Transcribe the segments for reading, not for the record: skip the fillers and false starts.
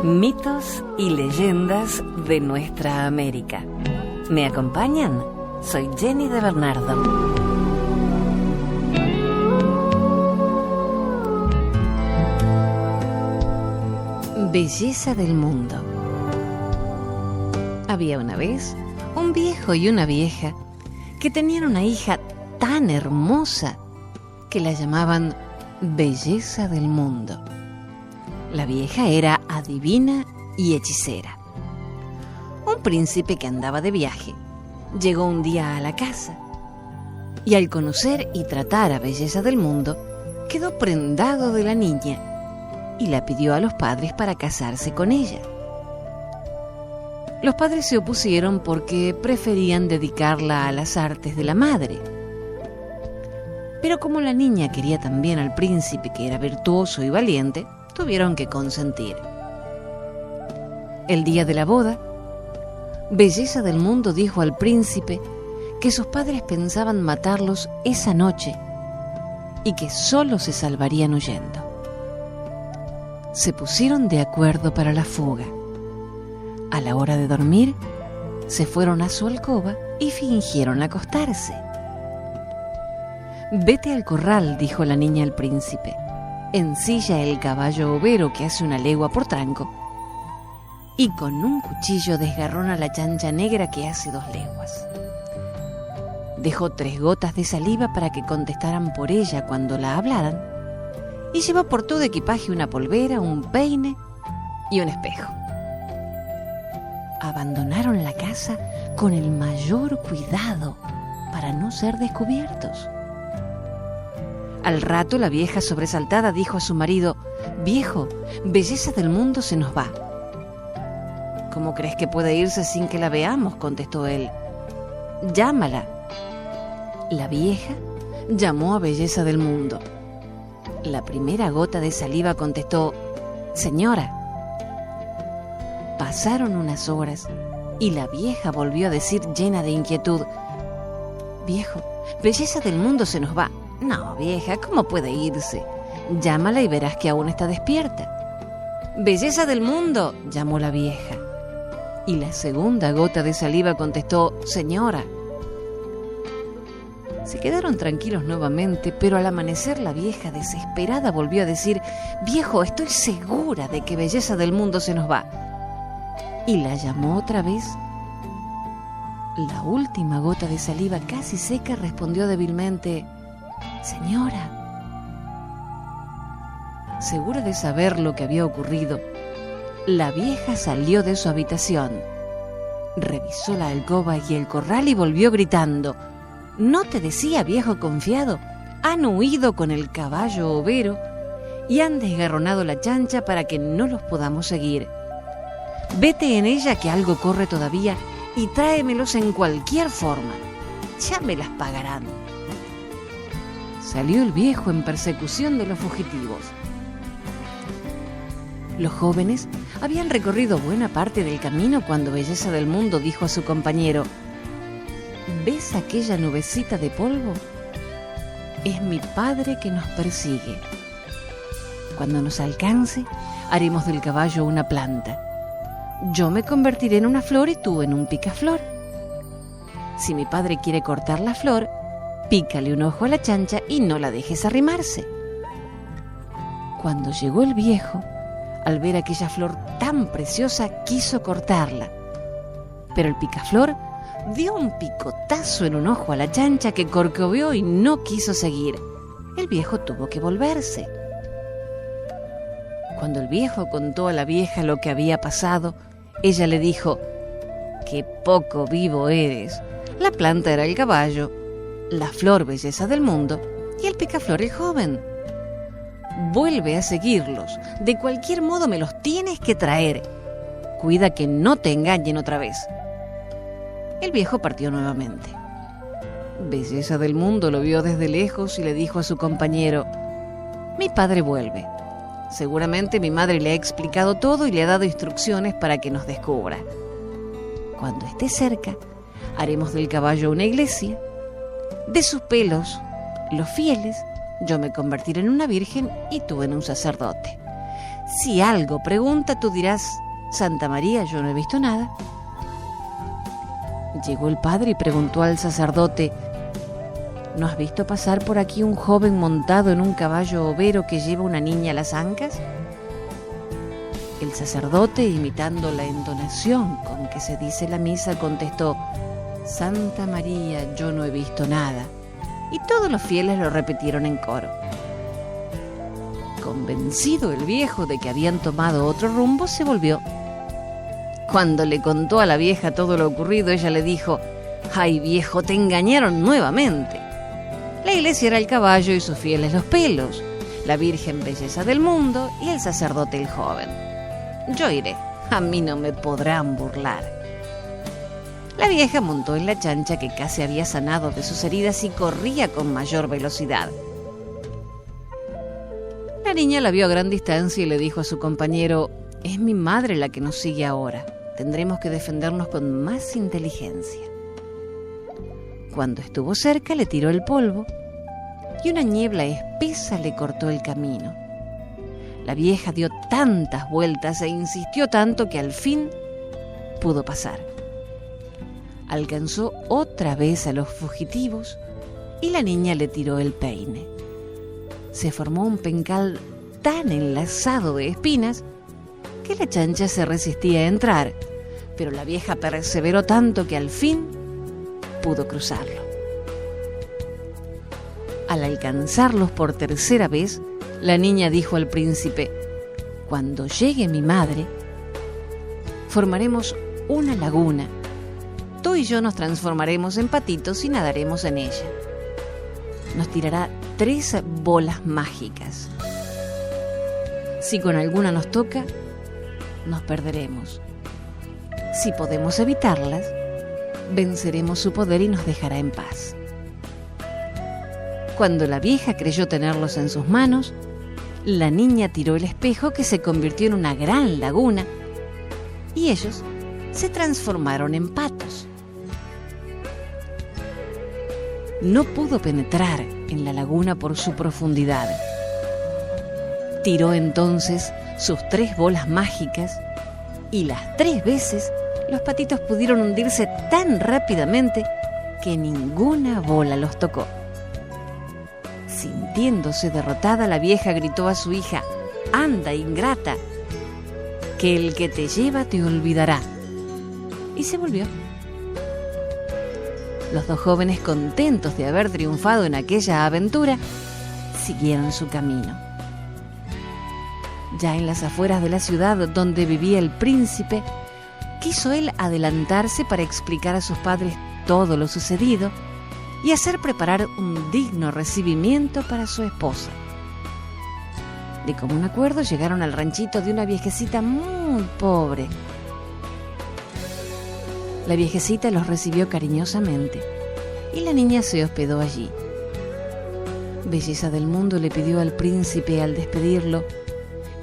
Mitos y leyendas de nuestra América. ¿Me acompañan? Soy Jenny de Bernardo. Belleza del mundo. Había una vez un viejo y una vieja que tenían una hija tan hermosa que la llamaban Belleza del mundo. La vieja era adivina y hechicera. Un príncipe que andaba de viaje llegó un día a la casa y al conocer y tratar a Belleza del mundo quedó prendado de la niña y la pidió a los padres para casarse con ella. Los padres se opusieron porque preferían dedicarla a las artes de la madre. Pero como la niña quería también al príncipe, que era virtuoso y valiente, tuvieron que consentir. El día de la boda, Belleza del mundo dijo al príncipe que sus padres pensaban matarlos esa noche y que solo se salvarían huyendo. Se pusieron de acuerdo para la fuga. A la hora de dormir, se fueron a su alcoba y fingieron acostarse. «Vete al corral», dijo la niña al príncipe. «Ensilla el caballo overo que hace una legua por tranco y con un cuchillo desgarrona la chancha negra que hace 2 leguas». Dejó 3 gotas de saliva para que contestaran por ella cuando la hablaran y llevó por todo equipaje una polvera, un peine y un espejo. Abandonaron la casa con el mayor cuidado para no ser descubiertos. Al rato la vieja sobresaltada dijo a su marido: «Viejo, Belleza del mundo se nos va». «¿Cómo crees que puede irse sin que la veamos?», contestó él. «Llámala». La vieja llamó a Belleza del mundo. La primera gota de saliva contestó: «Señora». Pasaron unas horas y la vieja volvió a decir llena de inquietud: «Viejo, Belleza del mundo se nos va». «No, vieja, ¿cómo puede irse? Llámala y verás que aún está despierta». «Belleza del mundo», llamó la vieja. Y la segunda gota de saliva contestó: «Señora». Se quedaron tranquilos nuevamente, pero al amanecer la vieja desesperada volvió a decir: «Viejo, estoy segura de que Belleza del mundo se nos va». Y la llamó otra vez. La última gota de saliva casi seca respondió débilmente: «Señora». Segura de saber lo que había ocurrido, la vieja salió de su habitación, revisó la alcoba y el corral y volvió gritando: «¿No te decía, viejo confiado? Han huido con el caballo overo y han desgarronado la chancha para que no los podamos seguir. Vete en ella, que algo corre todavía, y tráemelos en cualquier forma. Ya me las pagarán». Salió el viejo en persecución de los fugitivos. Los jóvenes habían recorrido buena parte del camino cuando Belleza del mundo dijo a su compañero: «¿Ves aquella nubecita de polvo? Es mi padre que nos persigue. Cuando nos alcance, haremos del caballo una planta. Yo me convertiré en una flor y tú en un picaflor. Si mi padre quiere cortar la flor, pícale un ojo a la chancha y no la dejes arrimarse». Cuando llegó el viejo, al ver aquella flor tan preciosa, quiso cortarla. Pero el picaflor dio un picotazo en un ojo a la chancha, que corcoveó y no quiso seguir. El viejo tuvo que volverse. Cuando el viejo contó a la vieja lo que había pasado, ella le dijo: «Qué poco vivo eres. La planta era el caballo, la flor Belleza del mundo y el picaflor el joven. Vuelve a seguirlos. De cualquier modo me los tienes que traer. Cuida que no te engañen otra vez». El viejo partió nuevamente. Belleza del mundo lo vio desde lejos y le dijo a su compañero: «Mi padre vuelve. Seguramente mi madre le ha explicado todo y le ha dado instrucciones para que nos descubra. Cuando esté cerca, haremos del caballo una iglesia. De sus pelos, los fieles, yo me convertiré en una virgen y tú en un sacerdote. Si algo pregunta, tú dirás: Santa María, yo no he visto nada. Llegó el padre y preguntó al sacerdote: ¿no has visto pasar por aquí un joven montado en un caballo overo que lleva una niña a las ancas? El sacerdote, imitando la entonación con que se dice la misa, contestó: Santa María, yo no he visto nada. Y todos los fieles lo repitieron en coro. Convencido el viejo de que habían tomado otro rumbo, se volvió. Cuando le contó a la vieja todo lo ocurrido, ella le dijo: ¡ay, viejo, te engañaron nuevamente! La iglesia era el caballo y sus fieles los pelos, la Virgen belleza del mundo y el sacerdote el joven. Yo iré, a mí no me podrán burlar. La vieja montó en la chancha, que casi había sanado de sus heridas, y corría con mayor velocidad. La niña la vio a gran distancia y le dijo a su compañero: es mi madre la que nos sigue ahora. Tendremos que defendernos con más inteligencia. Cuando estuvo cerca, le tiró el polvo y una niebla espesa le cortó el camino. La vieja dio tantas vueltas e insistió tanto que al fin pudo pasar. Alcanzó otra vez a los fugitivos y la niña le tiró el peine. Se formó un pencal tan enlazado de espinas que la chancha se resistía a entrar, pero la vieja perseveró tanto que al fin pudo cruzarlo. Al alcanzarlos por tercera vez, la niña dijo al príncipe: cuando llegue mi madre, formaremos una laguna. Tú y yo nos transformaremos en patitos y nadaremos en ella. Nos tirará 3 bolas mágicas. Si con alguna nos toca, nos perderemos. Si podemos evitarlas, venceremos su poder y nos dejará en paz. Cuando la vieja creyó tenerlos en sus manos, la niña tiró el espejo, que se convirtió en una gran laguna, y ellos se transformaron en patos. No pudo penetrar en la laguna por su profundidad. Tiró entonces sus 3 bolas mágicas y las 3 veces los patitos pudieron hundirse tan rápidamente que ninguna bola los tocó. Sintiéndose derrotada, la vieja gritó a su hija: ¡anda, ingrata! Que el que te lleva te olvidará. Y se volvió. Los 2 jóvenes, contentos de haber triunfado en aquella aventura, siguieron su camino. Ya en las afueras de la ciudad donde vivía el príncipe, quiso él adelantarse para explicar a sus padres todo lo sucedido y hacer preparar un digno recibimiento para su esposa. De común acuerdo llegaron al ranchito de una viejecita muy pobre. La viejecita los recibió cariñosamente y la niña se hospedó allí. Belleza del mundo le pidió al príncipe, al despedirlo,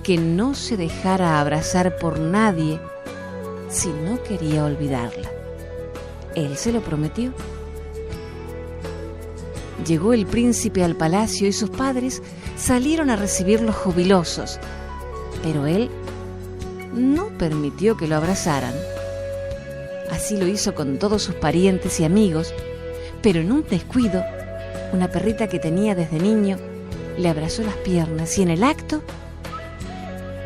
que no se dejara abrazar por nadie si no quería olvidarla. Él se lo prometió. Llegó el príncipe al palacio y sus padres salieron a recibirlos jubilosos, pero él no permitió que lo abrazaran. Así lo hizo con todos sus parientes y amigos, pero en un descuido, una perrita que tenía desde niño le abrazó las piernas y en el acto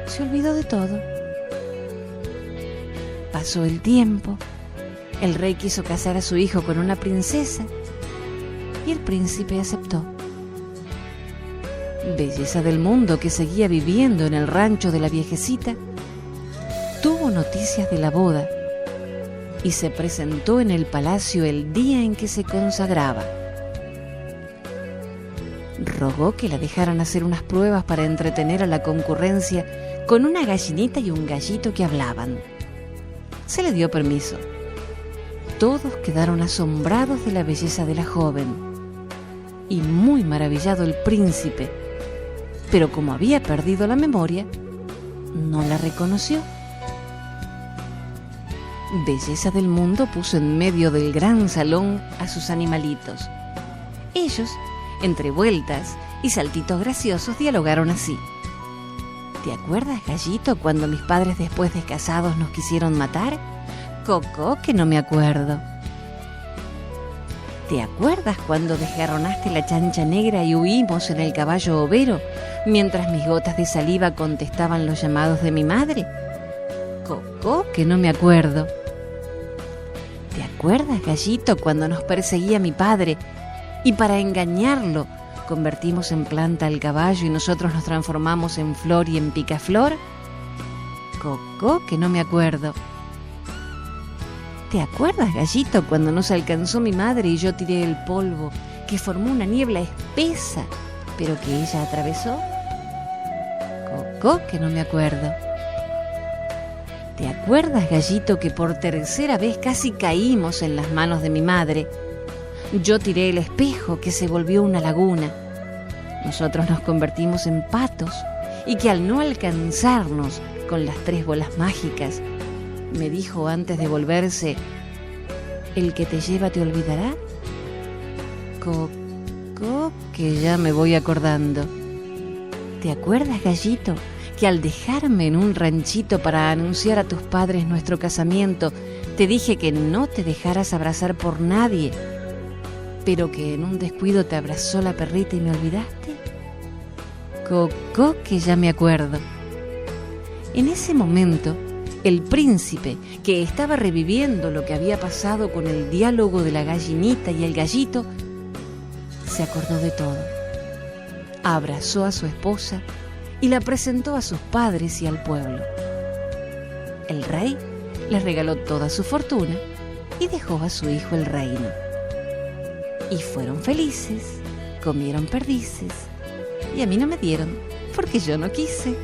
se olvidó de todo. Pasó el tiempo, el rey quiso casar a su hijo con una princesa y el príncipe aceptó. Belleza del mundo, que seguía viviendo en el rancho de la viejecita, tuvo noticias de la boda y se presentó en el palacio el día en que se consagraba. Rogó que la dejaran hacer unas pruebas para entretener a la concurrencia con una gallinita y un gallito que hablaban. Se le dio permiso. Todos quedaron asombrados de la belleza de la joven y muy maravillado el príncipe, pero como había perdido la memoria, no la reconoció. Belleza del mundo puso en medio del gran salón a sus animalitos. Ellos, entre vueltas y saltitos graciosos, dialogaron así: ¿Te acuerdas, gallito, cuando mis padres después de casados nos quisieron matar? Cocó, que no me acuerdo. ¿Te acuerdas cuando desgarronaste la chancha negra y huimos en el caballo overo, mientras mis gotas de saliva contestaban los llamados de mi madre? Cocó, que no me acuerdo. ¿Te acuerdas, gallito, cuando nos perseguía mi padre y para engañarlo convertimos en planta al caballo y nosotros nos transformamos en flor y en picaflor? Cocó, que no me acuerdo. ¿Te acuerdas, gallito, cuando nos alcanzó mi madre y yo tiré el polvo que formó una niebla espesa, pero que ella atravesó? Cocó, que no me acuerdo. ¿Te acuerdas, gallito, que por tercera vez casi caímos en las manos de mi madre? Yo tiré el espejo que se volvió una laguna. Nosotros nos convertimos en patos y que al no alcanzarnos con las 3 bolas mágicas, me dijo antes de volverse: ¿el que te lleva te olvidará? Cocó, que ya me voy acordando. ¿Te acuerdas, gallito, que al dejarme en un ranchito para anunciar a tus padres nuestro casamiento, te dije que no te dejaras abrazar por nadie, pero que en un descuido te abrazó la perrita y me olvidaste? Cocó, que ya me acuerdo. En ese momento, el príncipe, que estaba reviviendo lo que había pasado con el diálogo de la gallinita y el gallito, se acordó de todo. Abrazó a su esposa y la presentó a sus padres y al pueblo. El rey les regaló toda su fortuna y dejó a su hijo el reino. Y fueron felices, comieron perdices, y a mí no me dieron porque yo no quise.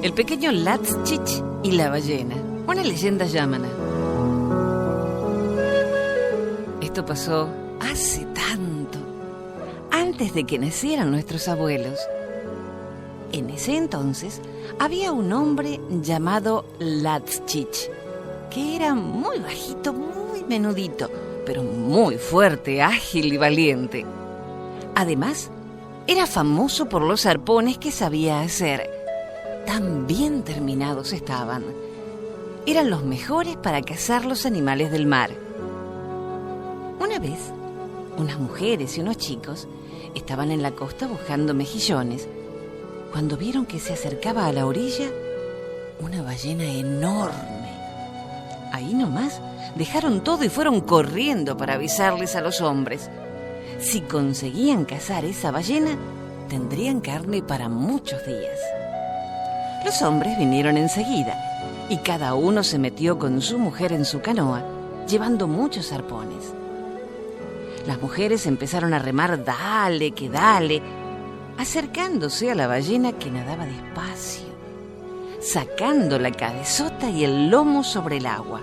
El pequeño Latchich y la ballena, una leyenda yámana. Esto pasó hace tanto, antes de que nacieran nuestros abuelos. En ese entonces había un hombre llamado Latchich, que era muy bajito, muy menudito, pero muy fuerte, ágil y valiente. Además, era famoso por los arpones que sabía hacer. Tan bien terminados estaban. Eran los mejores para cazar los animales del mar. Una vez, unas mujeres y unos chicos estaban en la costa buscando mejillones cuando vieron que se acercaba a la orilla una ballena enorme. Ahí nomás dejaron todo y fueron corriendo para avisarles a los hombres. Si conseguían cazar esa ballena, tendrían carne para muchos días. Los hombres vinieron enseguida y cada uno se metió con su mujer en su canoa, llevando muchos arpones. Las mujeres empezaron a remar dale que dale, acercándose a la ballena que nadaba despacio, sacando la cabezota y el lomo sobre el agua.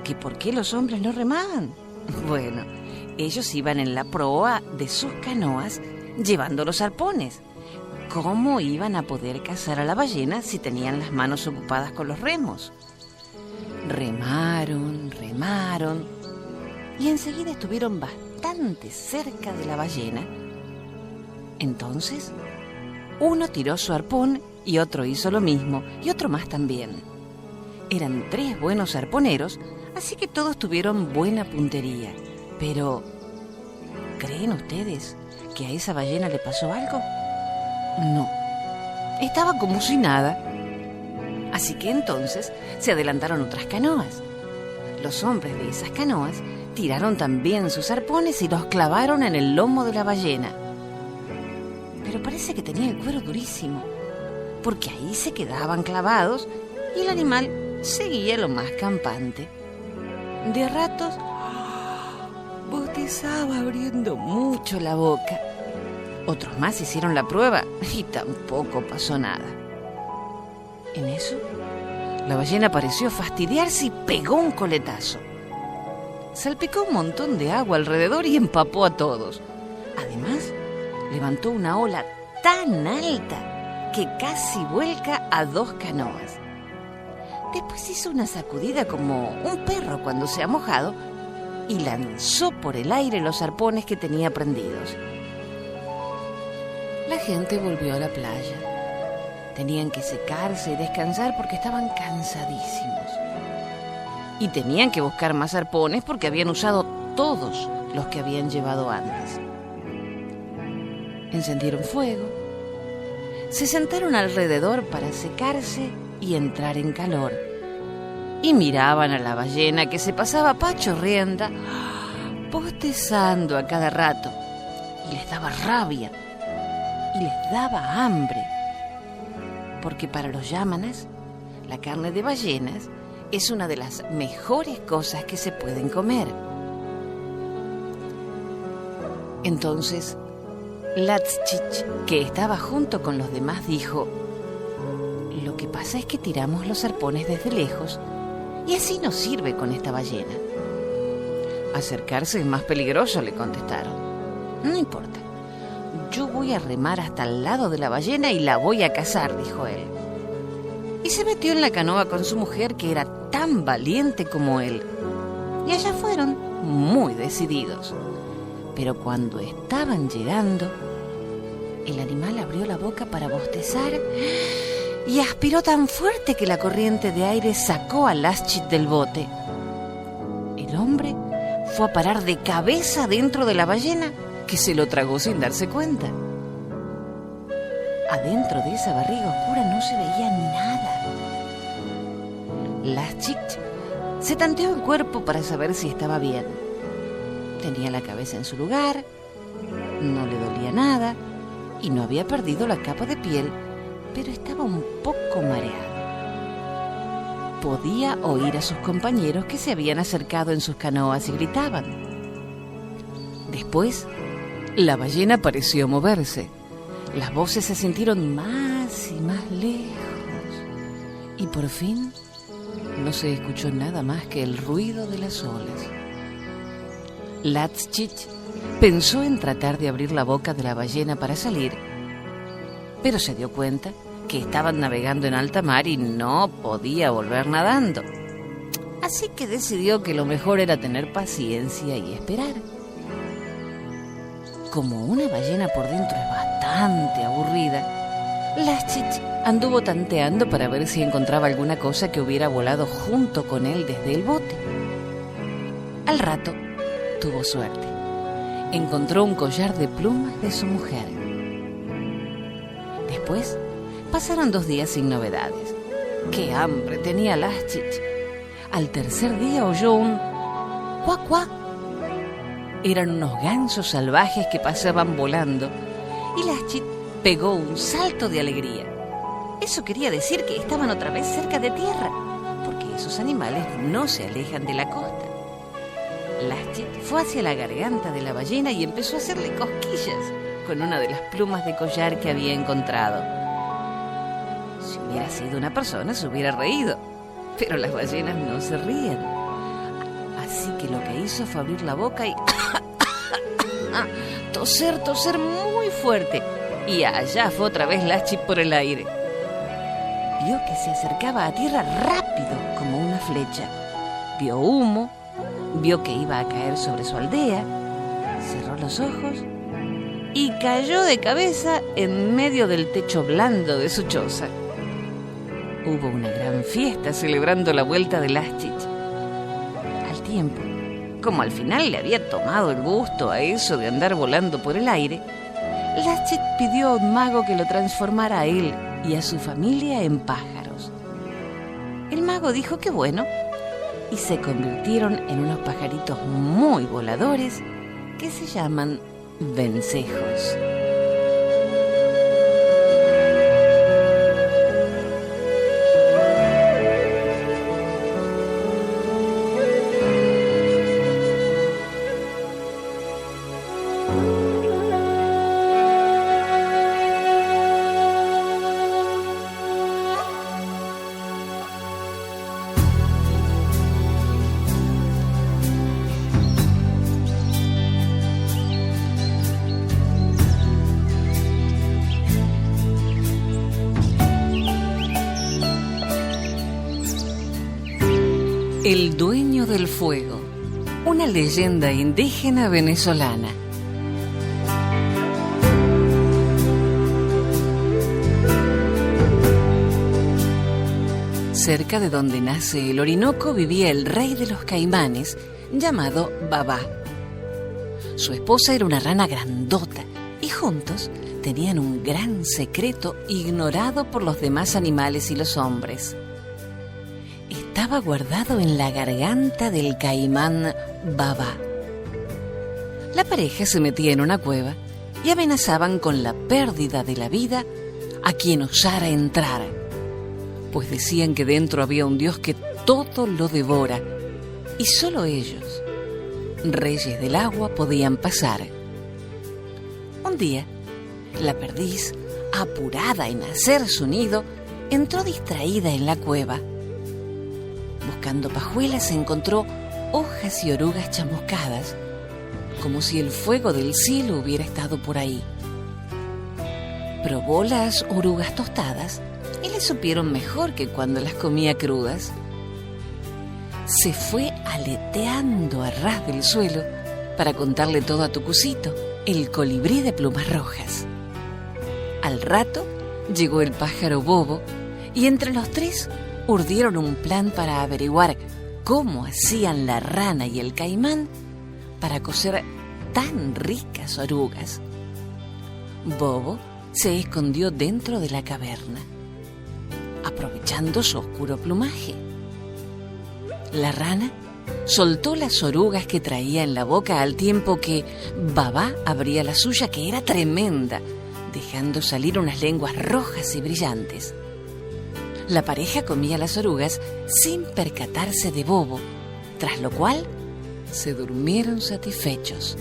¿Que por qué los hombres no remaban? Bueno, ellos iban en la proa de sus canoas llevando los arpones. ¿Cómo iban a poder cazar a la ballena si tenían las manos ocupadas con los remos? Remaron, remaron, y enseguida estuvieron bastante cerca de la ballena. Entonces, uno tiró su arpón y otro hizo lo mismo, y otro más también. Eran 3 buenos arponeros, así que todos tuvieron buena puntería. Pero, ¿creen ustedes que a esa ballena le pasó algo? No, estaba como si nada. Así que entonces se adelantaron otras canoas. Los hombres de esas canoas tiraron también sus arpones y los clavaron en el lomo de la ballena. Pero parece que tenía el cuero durísimo, porque ahí se quedaban clavados y el animal seguía lo más campante. De ratos bostezaba abriendo mucho la boca. Otros más hicieron la prueba y tampoco pasó nada. En eso, la ballena pareció fastidiarse y pegó un coletazo. Salpicó un montón de agua alrededor y empapó a todos. Además, levantó una ola tan alta que casi vuelca a 2 canoas. Después hizo una sacudida como un perro cuando se ha mojado y lanzó por el aire los arpones que tenía prendidos. La gente volvió a la playa. Tenían que secarse y descansar porque estaban cansadísimos. Y tenían que buscar más arpones porque habían usado todos los que habían llevado antes. Encendieron fuego, se sentaron alrededor para secarse y entrar en calor. Y miraban a la ballena que se pasaba pachorrienta, bostezando a cada rato. Y les daba rabia y les daba hambre. Porque para los yámanas, la carne de ballenas es una de las mejores cosas que se pueden comer. Entonces, Latchich, que estaba junto con los demás, dijo: lo que pasa es que tiramos los arpones desde lejos y así no sirve con esta ballena. Acercarse es más peligroso, le contestaron. No importa, yo voy a remar hasta el lado de la ballena y la voy a cazar, dijo él. Y se metió en la canoa con su mujer, que era tan valiente como él. Y allá fueron, muy decididos. Pero cuando estaban llegando, el animal abrió la boca para bostezar y aspiró tan fuerte que la corriente de aire sacó a Latchich del bote. El hombre fue a parar de cabeza dentro de la ballena, que se lo tragó sin darse cuenta. Adentro de esa barriga oscura no se veía nada. Latchich se tanteó el cuerpo para saber si estaba bien. Tenía la cabeza en su lugar, no le dolía nada y no había perdido la capa de piel, pero estaba un poco mareado. Podía oír a sus compañeros que se habían acercado en sus canoas y gritaban. Después, la ballena pareció moverse. Las voces se sintieron más y más lejos. Y por fin, no se escuchó nada más que el ruido de las olas. Latchich pensó en tratar de abrir la boca de la ballena para salir, pero se dio cuenta que estaban navegando en alta mar y no podía volver nadando. Así que decidió que lo mejor era tener paciencia y esperar. Como una ballena por dentro es bastante aburrida, Latchich anduvo tanteando para ver si encontraba alguna cosa que hubiera volado junto con él desde el bote. Al rato, tuvo suerte. Encontró un collar de plumas de su mujer. Después, pasaron 2 días sin novedades. ¡Qué hambre tenía Latchich! Al tercer día oyó un cuac cuac. Eran unos gansos salvajes que pasaban volando y Latchich pegó un salto de alegría. Eso quería decir que estaban otra vez cerca de tierra, porque esos animales no se alejan de la costa. Latchich fue hacia la garganta de la ballena y empezó a hacerle cosquillas con una de las plumas de collar que había encontrado. Si hubiera sido una persona, se hubiera reído, pero las ballenas no se ríen. Así que lo que hizo fue abrir la boca y toser muy fuerte. Y allá fue otra vez Latchich por el aire. Vio que se acercaba a tierra rápido como una flecha. Vio humo, vio que iba a caer sobre su aldea, cerró los ojos y cayó de cabeza en medio del techo blando de su choza. Hubo una gran fiesta celebrando la vuelta de Latchich. Al tiempo, como al final le había tomado el gusto a eso de andar volando por el aire, Latchich pidió a un mago que lo transformara a él y a su familia en pájaros. El mago dijo que bueno, y se convirtieron en unos pajaritos muy voladores que se llaman vencejos. El dueño del fuego, una leyenda indígena venezolana. Cerca de donde nace el Orinoco vivía el rey de los caimanes, llamado Babá. Su esposa era una rana grandota y juntos tenían un gran secreto ignorado por los demás animales y los hombres. Estaba guardado en la garganta del caimán Babá. La pareja se metía en una cueva y amenazaban con la pérdida de la vida a quien osara entrar, pues decían que dentro había un Dios que todo lo devora y solo ellos, reyes del agua, podían pasar. Un día, la perdiz, apurada en hacer su nido, entró distraída en la cueva. Buscando pajuelas encontró hojas y orugas chamuscadas, como si el fuego del cielo hubiera estado por ahí. Probó las orugas tostadas y le supieron mejor que cuando las comía crudas. Se fue aleteando a ras del suelo para contarle todo a Tucucito, el colibrí de plumas rojas. Al rato llegó el pájaro Bobo y entre los tres urdieron un plan para averiguar cómo hacían la rana y el caimán para cocer tan ricas orugas. Bobo se escondió dentro de la caverna, aprovechando su oscuro plumaje. La rana soltó las orugas que traía en la boca al tiempo que Babá abría la suya, que era tremenda, dejando salir unas lenguas rojas y brillantes. La pareja comía las orugas sin percatarse de Bobo, tras lo cual se durmieron satisfechos.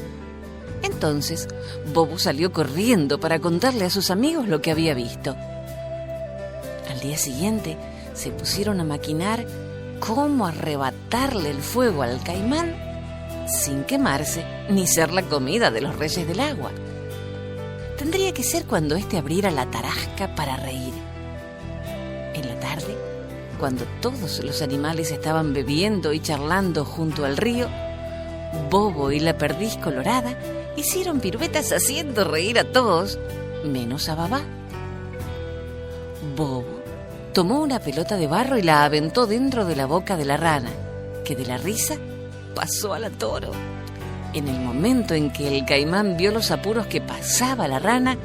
Entonces, Bobo salió corriendo para contarle a sus amigos lo que había visto. Al día siguiente, se pusieron a maquinar cómo arrebatarle el fuego al caimán sin quemarse ni ser la comida de los reyes del agua. Tendría que ser cuando éste abriera la tarasca para reír. En la tarde, cuando todos los animales estaban bebiendo y charlando junto al río, Bobo y la perdiz colorada hicieron piruetas haciendo reír a todos, menos a Babá. Bobo tomó una pelota de barro y la aventó dentro de la boca de la rana, que de la risa pasó a la toro. En el momento en que el caimán vio los apuros que pasaba la rana,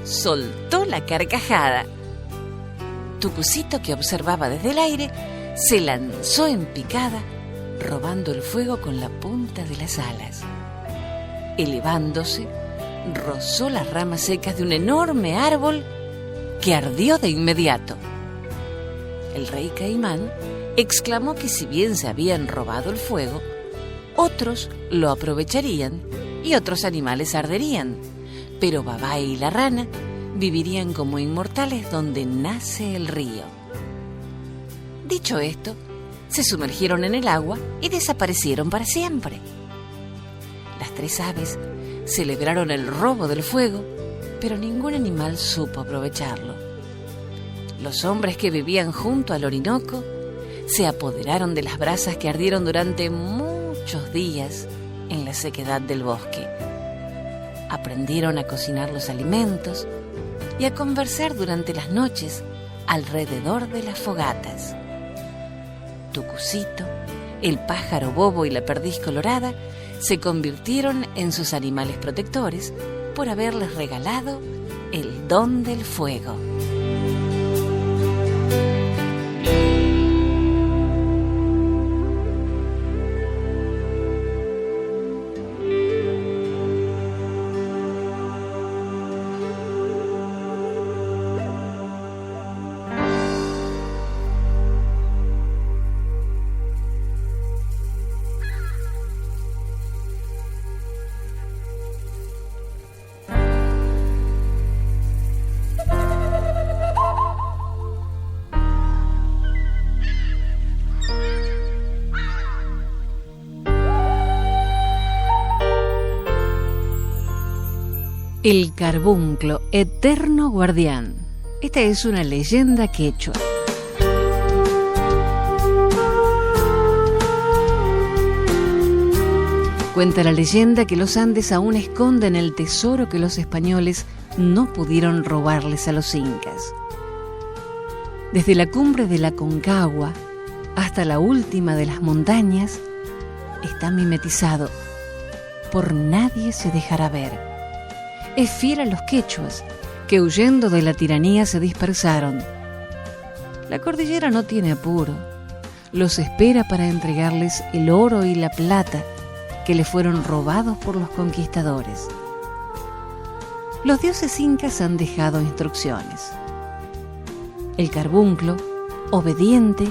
soltó la carcajada. Tucucito, que observaba desde el aire, se lanzó en picada, robando el fuego con la punta de las alas. Elevándose, rozó las ramas secas de un enorme árbol que ardió de inmediato. El rey caimán exclamó que si bien se habían robado el fuego, otros lo aprovecharían y otros animales arderían, pero Babá y la rana vivirían como inmortales donde nace el río. Dicho esto, se sumergieron en el agua y desaparecieron para siempre. Las tres aves celebraron el robo del fuego, pero ningún animal supo aprovecharlo. Los hombres que vivían junto al Orinoco se apoderaron de las brasas que ardieron durante muchos días en la sequedad del bosque. Aprendieron a cocinar los alimentos y a conversar durante las noches alrededor de las fogatas. Tucucito, el pájaro Bobo y la perdiz colorada se convirtieron en sus animales protectores por haberles regalado el don del fuego. El carbunclo, eterno guardián. Esta es una leyenda quechua. Cuenta la leyenda que los Andes aún esconden el tesoro que los españoles no pudieron robarles a los incas. Desde la cumbre de la Concagua hasta la última de las montañas está mimetizado. Por nadie se dejará ver. Es fiel a los quechuas, que huyendo de la tiranía se dispersaron. La cordillera no tiene apuro. Los espera para entregarles el oro y la plata que le fueron robados por los conquistadores. Los dioses incas han dejado instrucciones. El carbunclo, obediente,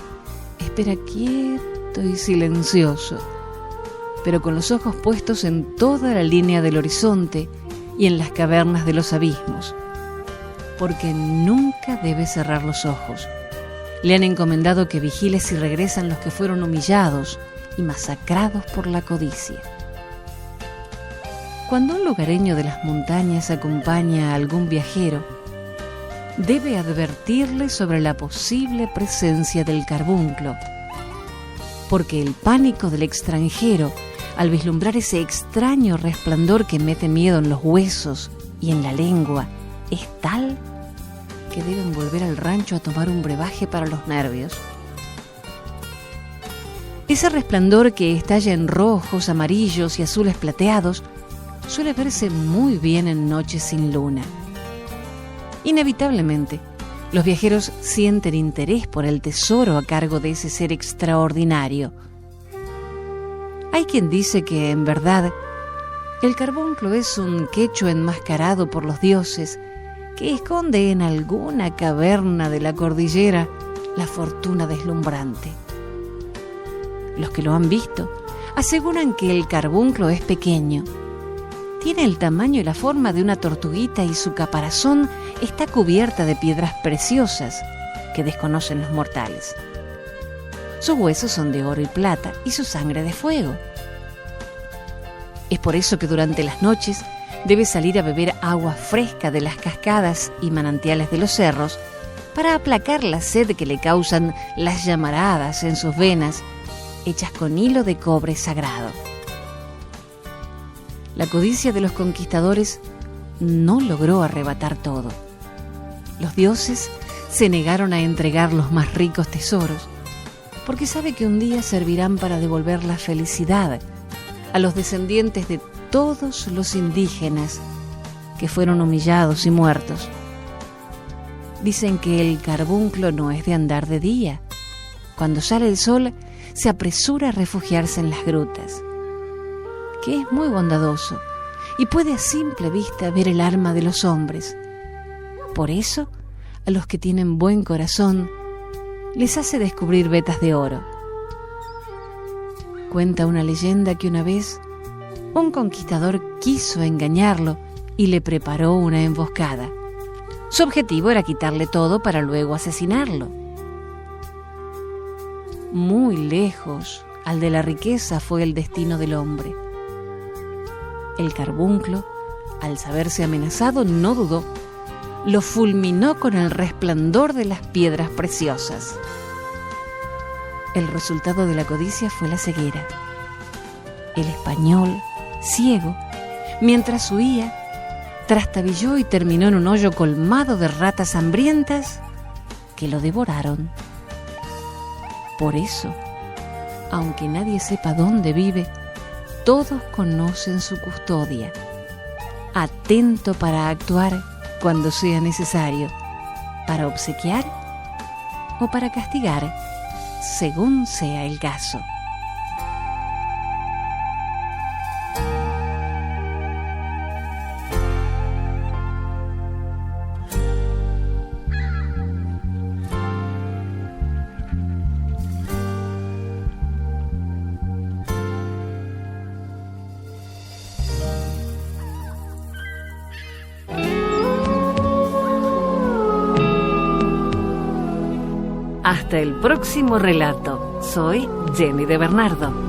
espera quieto y silencioso, pero con los ojos puestos en toda la línea del horizonte y en las cavernas de los abismos, porque nunca debe cerrar los ojos. Le han encomendado que vigile si regresan los que fueron humillados y masacrados por la codicia. Cuando un lugareño de las montañas acompaña a algún viajero, debe advertirle sobre la posible presencia del carbunclo, porque el pánico del extranjero al vislumbrar ese extraño resplandor que mete miedo en los huesos y en la lengua es tal que deben volver al rancho a tomar un brebaje para los nervios. Ese resplandor que estalla en rojos, amarillos y azules plateados suele verse muy bien en noches sin luna. Inevitablemente, los viajeros sienten interés por el tesoro a cargo de ese ser extraordinario. Hay quien dice que, en verdad, el carbunclo es un quechua enmascarado por los dioses que esconde en alguna caverna de la cordillera la fortuna deslumbrante. Los que lo han visto aseguran que el carbunclo es pequeño. Tiene el tamaño y la forma de una tortuguita y su caparazón está cubierta de piedras preciosas que desconocen los mortales. Sus huesos son de oro y plata y su sangre de fuego. Es por eso que durante las noches debe salir a beber agua fresca de las cascadas y manantiales de los cerros para aplacar la sed que le causan las llamaradas en sus venas, hechas con hilo de cobre sagrado. La codicia de los conquistadores no logró arrebatar todo. Los dioses se negaron a entregar los más ricos tesoros, porque sabe que un día servirán para devolver la felicidad a los descendientes de todos los indígenas que fueron humillados y muertos. Dicen que el carbunclo no es de andar de día. Cuando sale el sol, se apresura a refugiarse en las grutas, que es muy bondadoso y puede a simple vista ver el alma de los hombres. Por eso, a los que tienen buen corazón, les hace descubrir vetas de oro. Cuenta una leyenda que una vez un conquistador quiso engañarlo y le preparó una emboscada. Su objetivo era quitarle todo para luego asesinarlo. Muy lejos al de la riqueza fue el destino del hombre. El carbunclo, al saberse amenazado, no dudó. Lo fulminó con el resplandor de las piedras preciosas. El resultado de la codicia fue la ceguera. El español, ciego, mientras huía, trastabilló y terminó en un hoyo colmado de ratas hambrientas que lo devoraron. Por eso, aunque nadie sepa dónde vive, todos conocen su custodia, atento para actuar cuando sea necesario, para obsequiar o para castigar, según sea el caso. Hasta el próximo relato. Soy Jenny de Bernardo.